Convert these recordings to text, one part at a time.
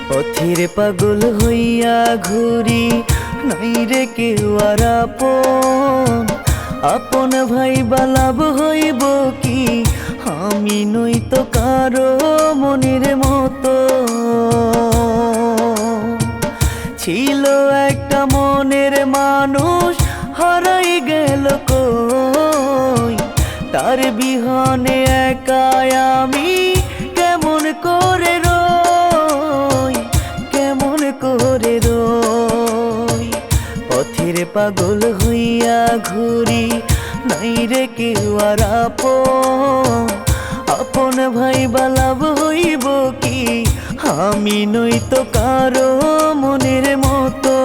পথের পাগল হইয়া ঘুরি, নাই রে কেউ আর আপন। আপন ভাই বালাব হইব কি, আমি নই তো কারো মনের মতো। ছিল একটা মনের মানুষ, হারাই গেল কই, তার বিহনে একাই আমি কেমন করে রই, কেমন করে রই। পথের পাগল হইয়া ঘুরি, নাই রে কেউ আর আপন। আপন ভাই বালাব হইব কি, আমি নই তো কারো মনের মতো।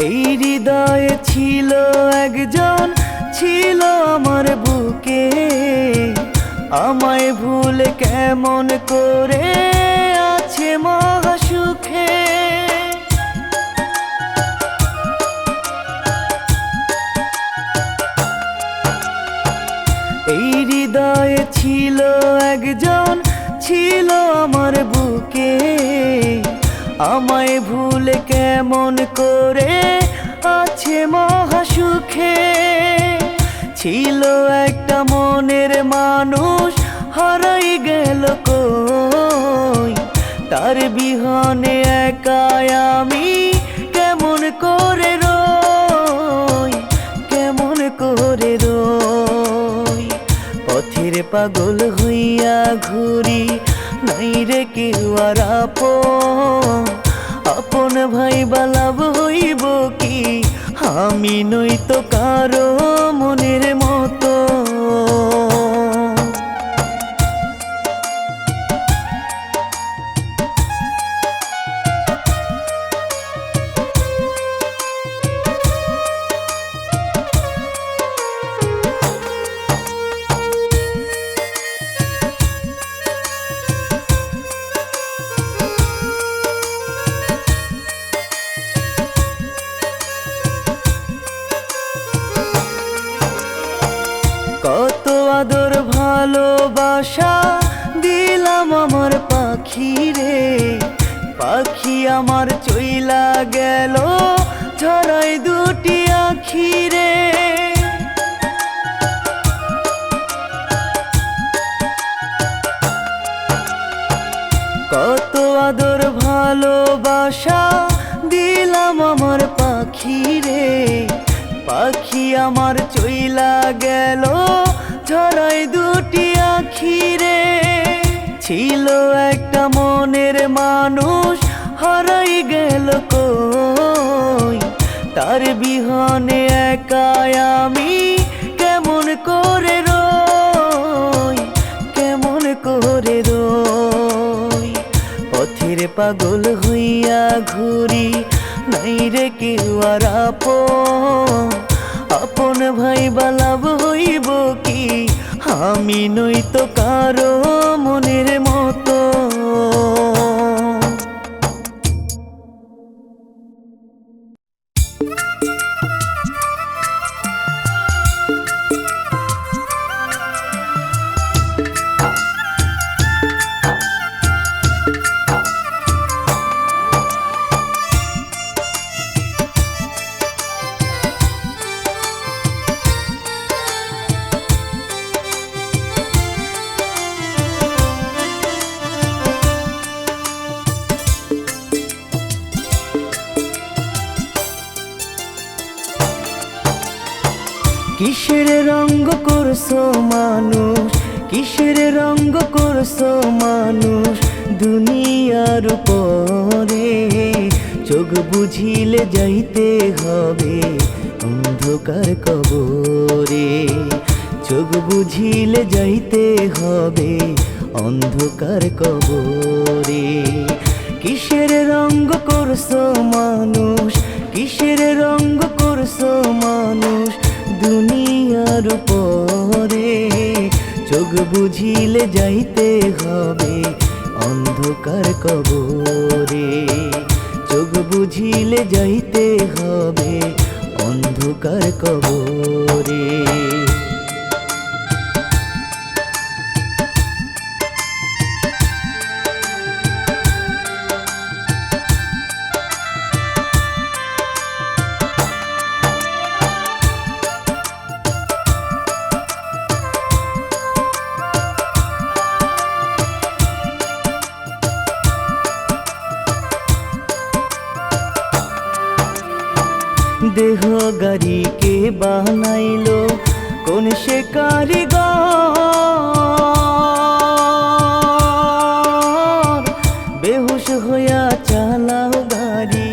এই হৃদয়ে ছিল একজন, ছিল আমার বুকে, আমায় ভুলে কেমন করে আছে মহাসুখে। এই হৃদয়ে ছিল একজন, ছিল আমার বুকে, আমায় ভুলে কেমন করে আছে মহাসুখে। ছিল একটা মনের মানুষ, হারাই গেল কই, তার বিহনে একাই আমি কেমন করে রই, কেমন করে রই। পথের পাগল হইয়া ঘুরি, নাই রে কেউ আর আপন। আপন ভাই বালাব হইব কি, আমি নই তো কারো মনের মতো। কত আদর ভালোবাসা দিলাম আমার পাখি রে, পাখি আমার চইলা গেল ঝরাই দুটি আখি রে। কত আদর ভালোবাসা দিলাম আমার পাখি রে, পাখি আমার চইলা গেল ঝরাই দুটি আখি রে। ছিল একটা মনের মানুষ, হারাই গেল কই, তার বিহনে একাই আমি কেমন করে রই, কেমন করে রই। পথের পাগল হইয়া ঘুরি, নাই রে কেউ আর আপন। আপন ভাই বালাব হইব কি, আমি নই তো কারো মনের মতো। কিসের রঙ্গ করছো মানুষ, কিসের রঙ্গ করছো মানুষ দুনিয়ার উপরে। চোখ বুঝিলে যাইতে হবে অন্ধকার কবরে, চোখ বুঝিলে যাইতে হবে অন্ধকার কবরে। কিসের রঙ করছো মানুষ, কিসের রঙ করছো মানুষ দুনিয়ার উপরে। চোখ বুঝিলে যাইতে হবে অন্ধকার কবরে, চোখ বুঝিলে যাইতে হবে অন্ধকার কবরে। দেহ গাড়ি কে বানাইলো কোন সে কারিগর, বেহুশ হইয়া চালাও গাড়ি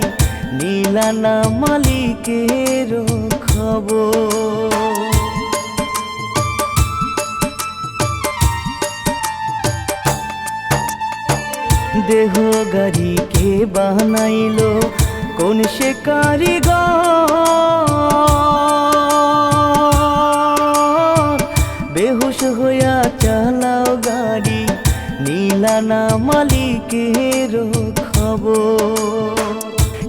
নিলা না মালিকের খবর। দেহ গাড়ি কে বানাইলো কোন সে কারিগর, বেহুশ হইয়া চালাও গাড়ি নিলা না মালিকের খবর।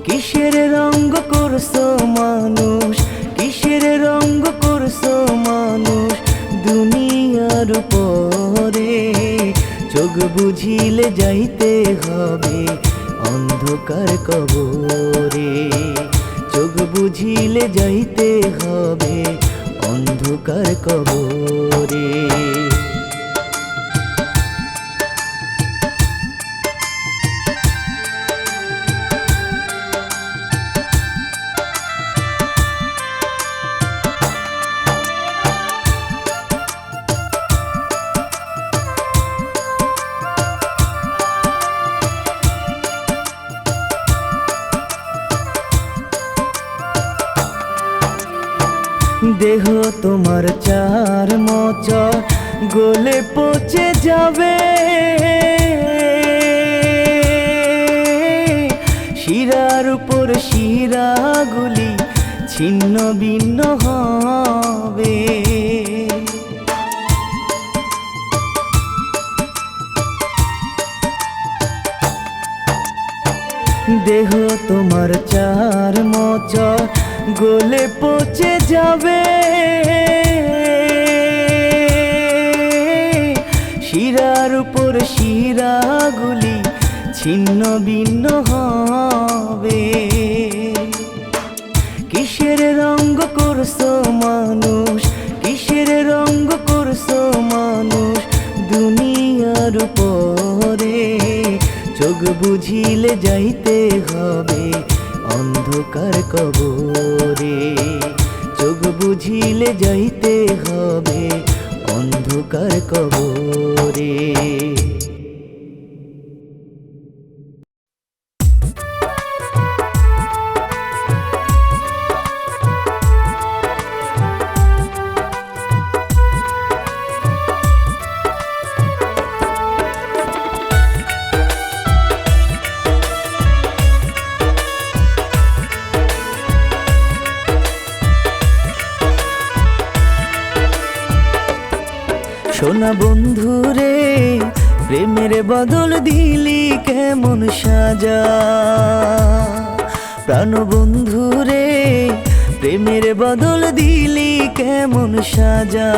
কিসের রঙ করছো মানুষ, কিসের রঙ করছো মানুষ দুনিয়ার উপরে। চোখ বুঝিলে যাইতে হবে অন্ধকার কবরে, চোখ বুঝিলে যাইতে হবে অন্ধকার কবরে। দেহ তোমার চার মচর গলে পচে যাবে, শিরার উপর শিরাগুলি ছিন্ন ভিন্ন হবে। দেহ তোমার চার মচর গলে পচে যাবে, শিরার উপর শিরাগুলি ছিন্ন ভিন্ন হবে। কিসের রঙ করছো মানুষ, কিসের রঙ করছো মানুষ দুনিয়ার উপরে। চোখ বুঝিলে যাইতে হবে অন্ধকার কবরে, চোখ বুঝিলে যাইতে হবে অন্ধকার কবরে। সোনা বন্ধু রে প্রেমের বদল দিলি কেমন সাজা, প্রাণ বন্ধু রে প্রেমের বদল দিলি কেমন সাজা।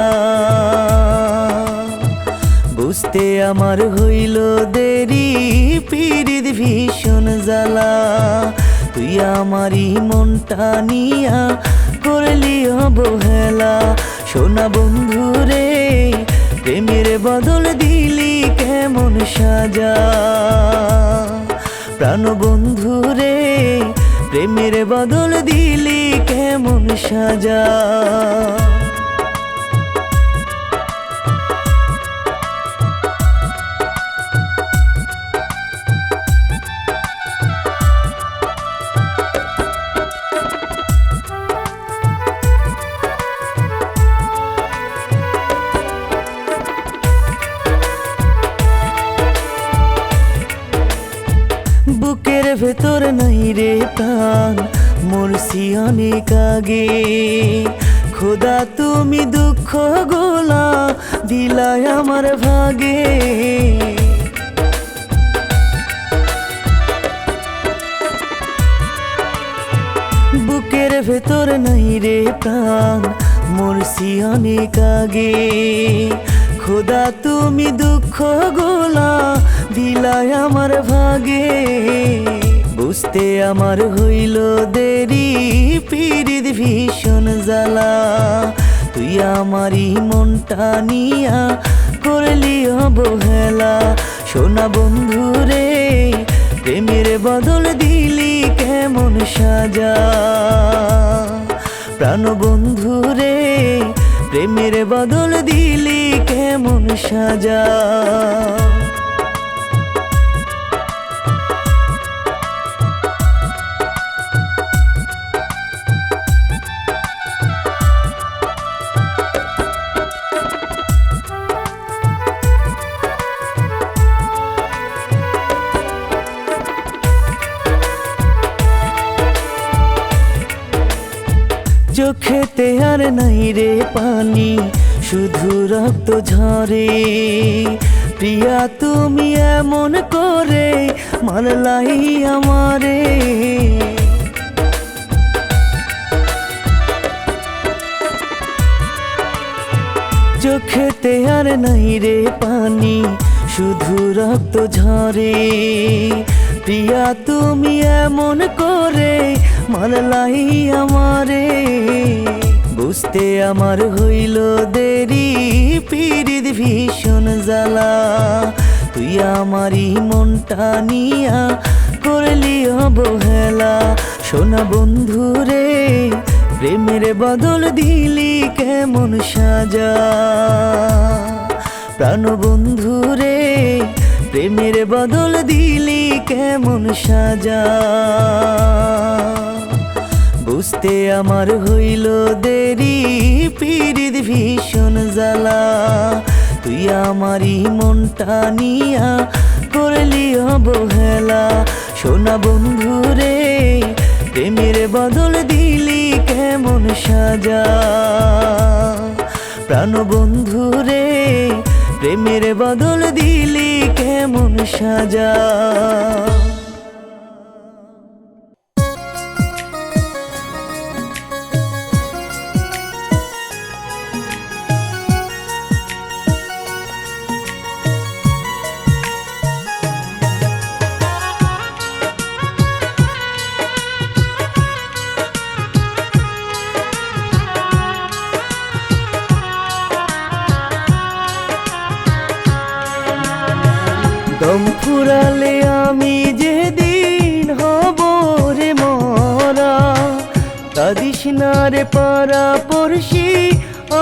বুঝতে আমার হইল দেরি পীড়িত ভীষণ জ্বালা, তুই আমারই মনটা নিয়া করলি অবহেলা। সোনা বন্ধু রে প্রেমের বদল দিলি কেমন সাজা, প্রাণ বন্ধু রে প্রেমের বদল দিলি কেমন সাজা। ভেতর নাই রে প্রাণ, মরছি অনেক আগে। খোদা তুমি দুঃখ গোলা দিলাই আমার ভাগে। বুকের ভেতর নাই রে প্রাণ, মরছি অনেক আগে। খোদা তুমি দুঃখ গোলা দিলাই আমার ভাগে। বুঝতে আমার হইল দেরি, পীড়িত ভীষণ জ্বালা। তুই আমারই মনটা নিয়া করলি অবহেলা। সোনা বন্ধু রে, প্রেমের বদল দিলি কেমন সাজা। প্রাণ বন্ধু রে, প্রেমের বদল দিলি কেমন সাজা। চোখেতে আর নাই রে পানি, শুধু রক্ত ঝরে। প্রিয়া তুমি এমন করে মারলাই আমারে। চোখেতে আর নাই রে পানি, শুধু রক্ত ঝরে। প্রিয়া তুমি এমন করে মারলাই আমারে। বুঝতে আমার হইল দেরি, পীড়িত ভীষণ জ্বালা। তুই আমারই মনটা নিয়া করলি অবহেলা। সোনা বন্ধু রে, প্রেমের বদল দিলি কেমন সাজা। প্রাণ বন্ধু রে, প্রেমের বদল দিলি কেমন সাজা। বুঝতে আমার হইল দেরি, পীড়িত ভীষণ জ্বালা। তুই আমারই মনটা নিয়া করলি অবহেলা। সোনা বন্ধু রে, প্রেমের বদল দিলি কেমন সাজা। প্রাণ বন্ধু রে, প্রেমের বদল দিলি কেমন সাজা। দম ফুরালে আমি যেদিন হব রে মরা, কাঁদিস না রে পাড়া পড়শি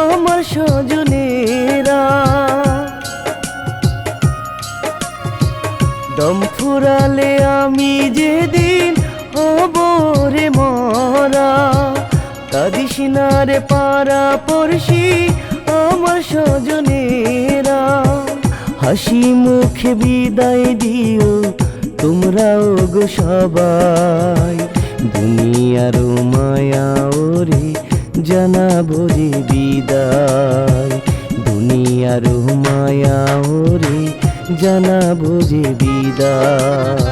আমার স্বজনেরা। দম ফুরালে আমি যেদিন হব রে মরা, কাঁদিস না রে পাড়া পড়শি আমার স্বজনেরা। হাসি মুখে বিদায় দিও তোমরাও গো সবাই। দুনিয়ার মায়া ওরে জানাবো যে বিদায়। দুনিয়ার মায়া ওরে জানাবো যে বিদায়।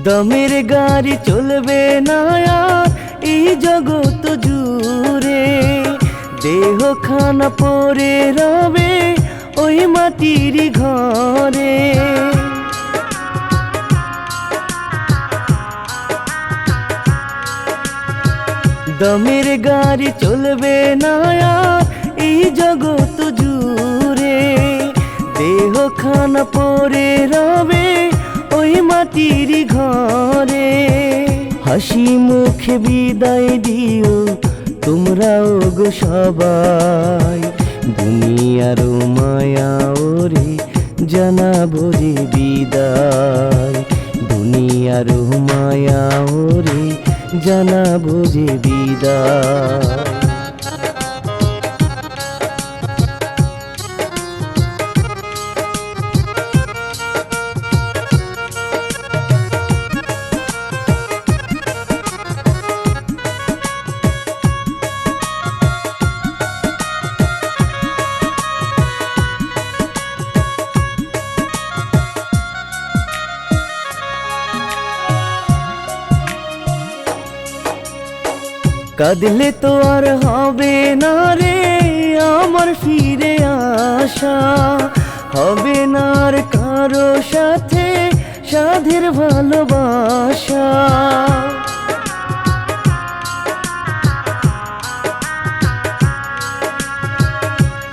দমের গাড়ি চলবে না আর এই জগৎ জুড়ে। দেহ খানা পরে রবে ওই মাটির ঘরে। দমের গাড়ি চলবে না আর এই জগৎ জুড়ে। দেহ খানা পরে রবে ওই মাটির ঘরে। হাসি মুখে বিদায় দিও তোমরাও গো সবাই। দুনিয়ার মায়া ওরে জানাবো যে বিদায়, দুনিয়ার মায়া ওরে জানাবো যে বিদায়। কাঁদলে তো আর হবে না রে আমার ফিরে আসা, হবে না আর কারো সাথে সাধের ভালোবাসা।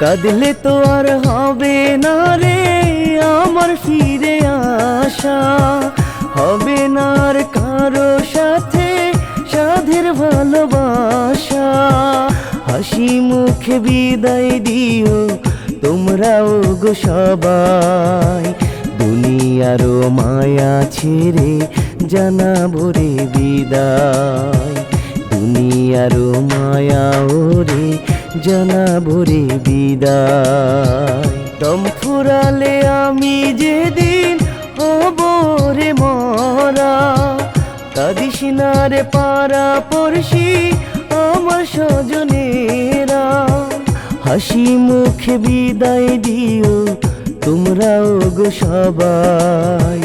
কাঁদলে তো আর হবে না রে আমার ফিরে আসা, হবে না আর কারো সাথে সাধের ভালোবাসা। হাসি মুখে বিদায় দিও তোমরাও গো সবাই, দুনিয়ার মায়া ছেড়ে জানাবো রে বিদায়, দুনিয়ার মায়া ওরে জানাবো রে বিদায়। দম ফুরালে আমি যেদিন হব রে মরা, কাঁদিস না রে পাড়া পড়শি আমার স্বজনেরা। হাসি মুখে বিদায় দিও তোমরাও গো সবাই,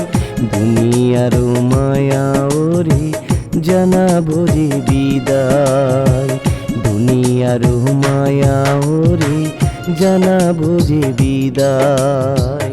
দুনিয়ার মায়া ওরে জানাবো যে বিদায়, দুনিয়ার মায়া ওরে জানাবো যে বিদায়।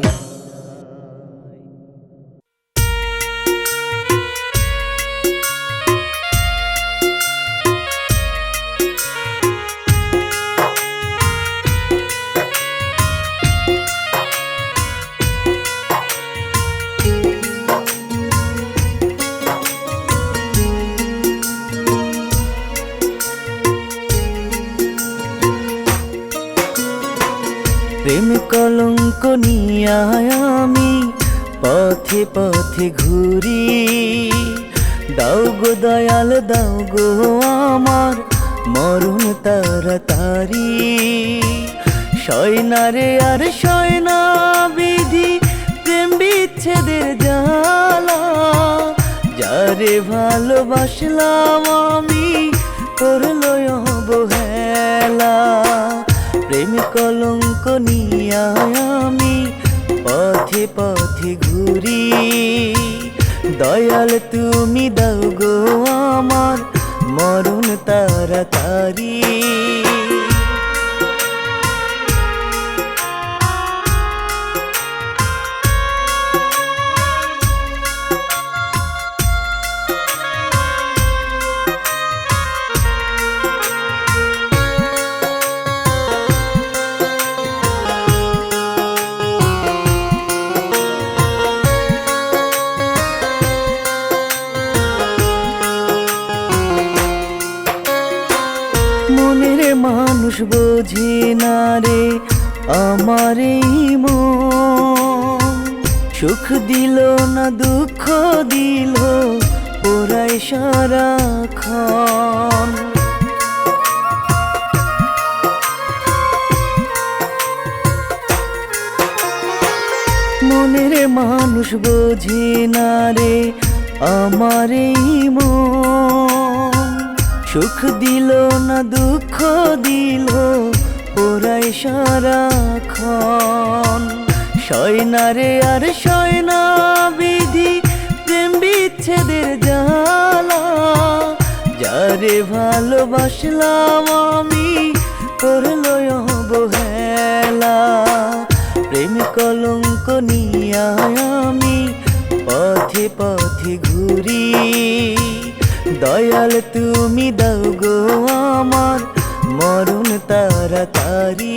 প্রেম কলঙ্ক নিয়ে আমি পথে পথে ঘুরি, দাও গো দয়াল দাও গো আমার মরণ তাড়াতাড়ি। সয় না রে আর সয় না বিধি প্রেম বিচ্ছেদের জ্বালা, যারে ভালোবাসলাম আমি করলো অবহেলা। প্রেম কলঙ্ক নিয়ে আমি পথে পথে ঘুরি, দয়াল তুমি দাও গো আমার মরণ তাড়াতাড়ি। মনের মানুষ বোঝে না রে আমার এই মন, সুখ দিল না দুঃখ দিল ওরাই সারাক্ষণ। মনের মানুষ বোঝে না রে আমার এই মন, সুখ দিল না দুঃখ দিল ওরাই সারাক্ষণ। সয় না রে আর সয় না বিধি প্রেম বিচ্ছেদের জ্বালা, যারে ভালোবাসলাম আমি করলো অবহেলা। প্রেম কলঙ্ক নিয়ে আমি পথে পথে ঘুরি, দয়াল তুমি দাও গো আমার মরণ তাড়াতাড়ি।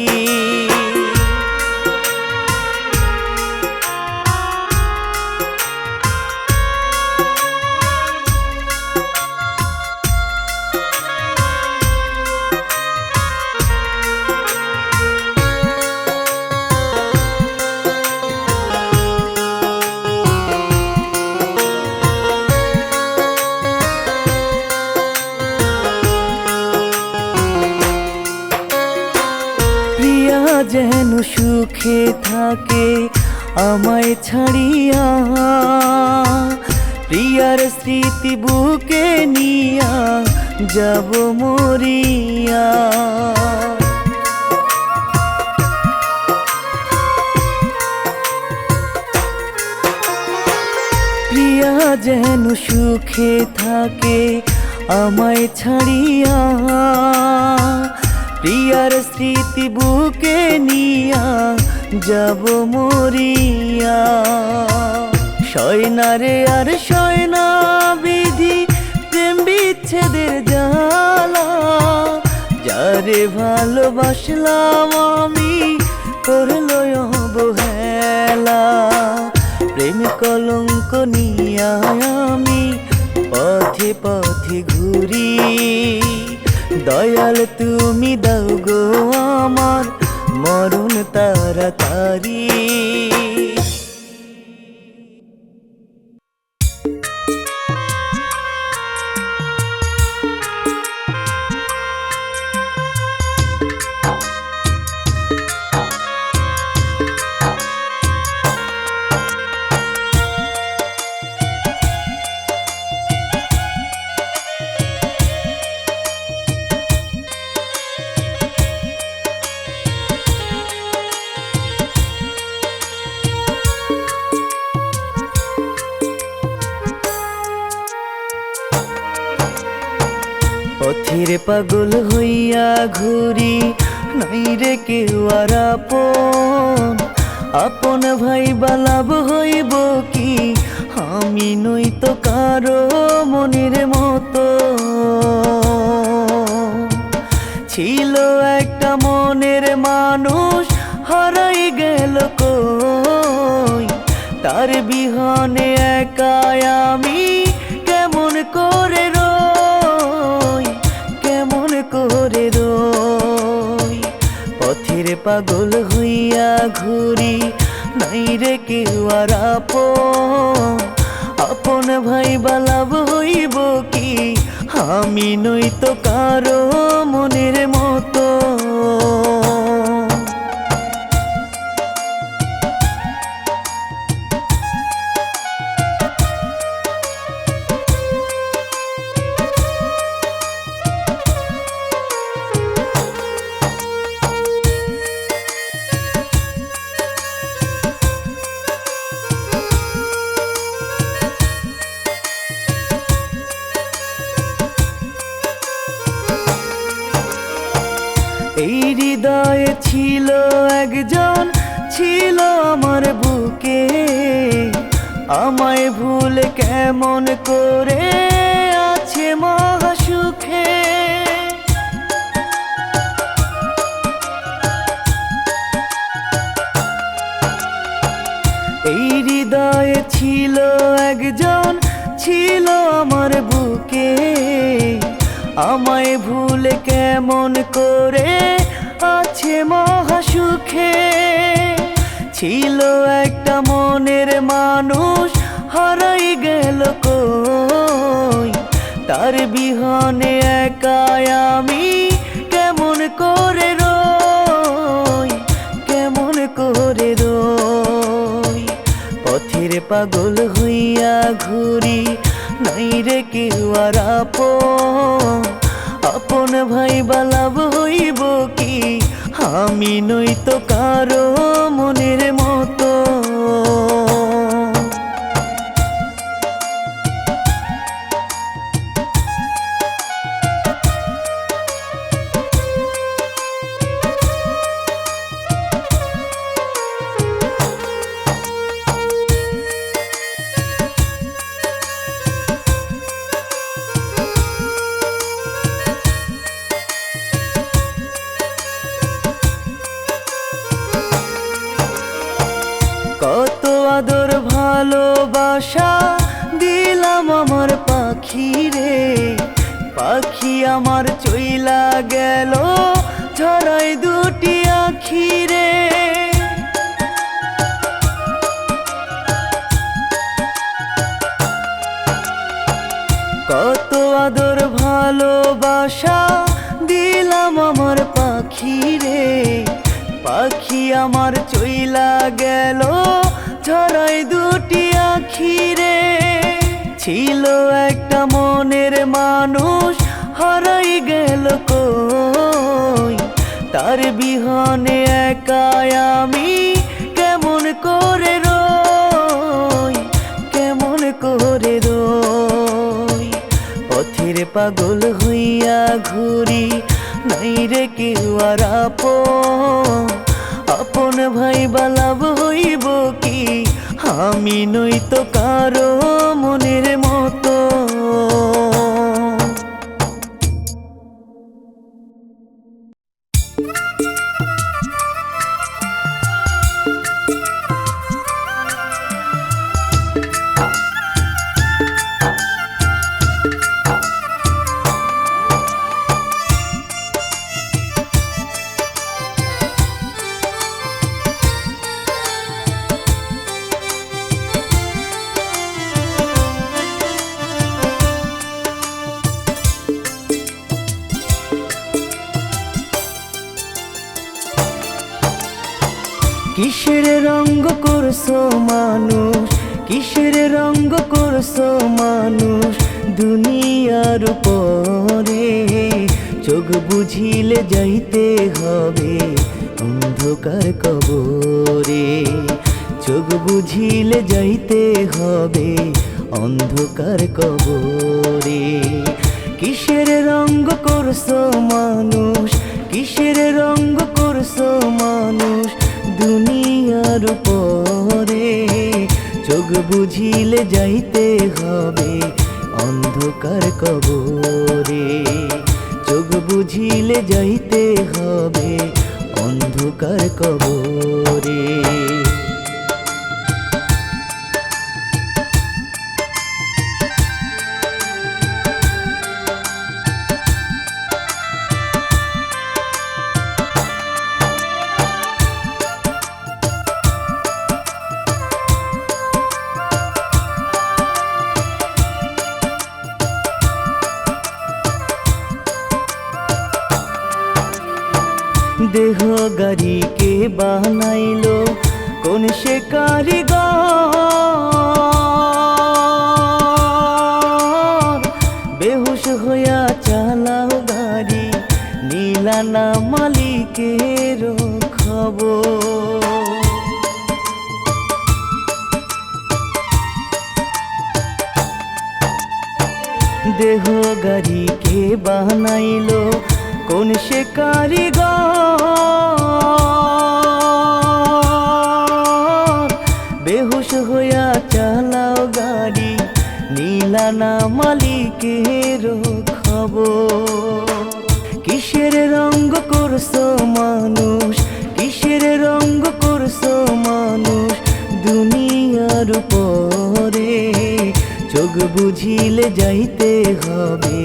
সুখে থাকে আমায় ছাড়িয়া, প্রিয়ার স্মৃতি বুকে নিয়া যাব মরিয়া। প্রিয়া যেন সুখে থাকে আমায় ছাড়িয়া, প্রিয়ার স্মৃতি বুকে নিয়া যাব মরিয়া। সয়নারে আর সয়না বিধি প্রেম বিচ্ছেদের জ্বালা, যারে ভালোবাসলাম আমি করলো অবহেলা। প্রেম কলঙ্ক নিয়া আমি পথে পথে ঘুরি, দয়াল তুমি দাও গো আমার মরণ তাড়াতাড়ি। পথের পাগল হইয়া ঘুরি, নাই রে কেউ আর আপন। আপন ভাই বালাব হইব কি, আমি নই তো কারো মনের মতো। ছিল একটা মনের মানুষ হারাই গেল কই, তার বিহনে একাই আমি কেমন করে রই, কেমন করে রই। পথের পাগল হইয়া ঘুরি, নাই রে কেউ আর আপন। আপন ভাই বালাব হইব কি, আমি নই তো কারো মনের মতো। এই হৃদয়ে ছিল একজন, ছিল আমার বুকে, আমায় ভুলে কেমন করে আছে মহাসুখে। এই হৃদয়ে ছিল একজন, ছিল আমার বুকে, আমায় ভুলে কেমন করে আছে মহাসুখে। ছিল একটা মনের মানুষ হারাই গেল কই, তার বিহনে একাই আমি কেমন করে রই, কেমন করে রই। পথের পাগল হইয়া ঘুরি, নাই রে কেউ আর আপন। আপন ভাই বালাব হইব কি, আমি নই তো কারো মনের মতো। কত আদর ভালোবাসা দিলাম আমার পাখি রে, পাখি আমার চইলা গেল ঝরাই দুটি আখি রে। কত আদর ভালোবাসা দিলাম আমার পাখি রে, পাখি আমার চইলা গেল ঝরাই দুটি আখিরে। ছিল একটা মনের মানুষ হারাই গেল কই, তার বিহনে একাই আমি কেমন করে রই, কেমন করে রই। পথের পাগল হইয়া ঘুরি, নাই রে কেউ আর আপন ভাই বালাব হইব কি, আমি নই তো কারো মনের মতো। কিসের রঙ্গ করছো মানুষ, কিসের রঙ্গ করছো মানুষ দুনিয়ার উপরে। চোখ বুঝিলে যাইতে হবে অন্ধকার কবরে, চোখ বুঝিলে যাইতে হবে অন্ধকার কবরে। কিসের রঙ্গ করছো মানুষ, কিসের রঙ্গ করছো মানুষ দুনিয়ার উপরে। চোখ বুঝিলে যাইতে হবে অন্ধকার কবরে, চোখ বুঝিলে যাইতে হবে অন্ধকার কবরে। দেহ গাড়ি কে বানাইলো কোন সে কারিগর, বেহুশ হইয়া চালাও গাড়ি নিলা না মালিকের খবর। দেহ গাড়ি কে বানাইলো কোন সে কারিগর, বেহুশ হইয়া চালাও গাড়ি নিলা না মালিকের খবর। কিসের রঙ্গ করছো মানুষ, কিসের রঙ্গ করছো মানুষ দুনিয়ার উপরে। চোখ বুঝিলে যাইতে হবে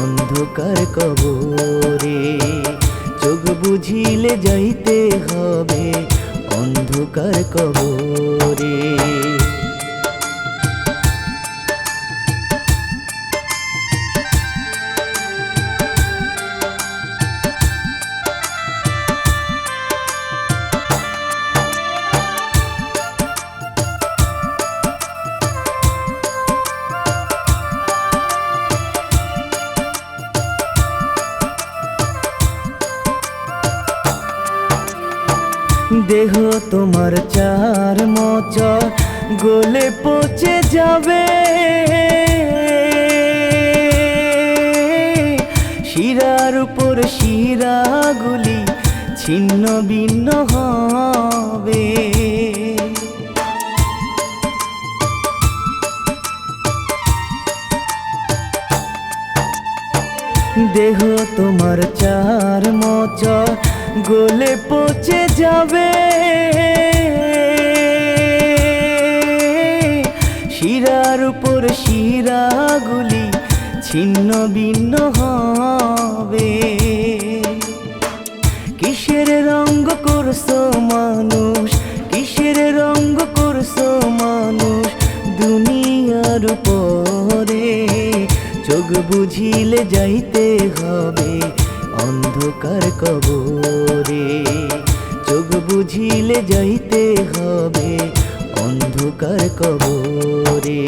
অন্ধকার কবরে, চোখ বুঝিলে যাইতে হবে অন্ধকার কবরে। দেহ তোমার চার মোচর গলে পচে যাবে, শিরার উপর শিরাগুলি ছিন্ন ভিন্ন হবে। দেহ তোমার চার মোচর গলে পচে যাবে, শিরার উপর শিরাগুলি ছিন্ন ভিন্ন হবে। কিসের রঙ্গ করছো মানুষ, কিসের রঙ্গ করছো মানুষ দুনিয়ার উপরে। চোখ বুঝিলে যাইতে হবে অন্ধকার কবরে, চোখ বুঝিলে যাইতে হবে অন্ধকার কবরে।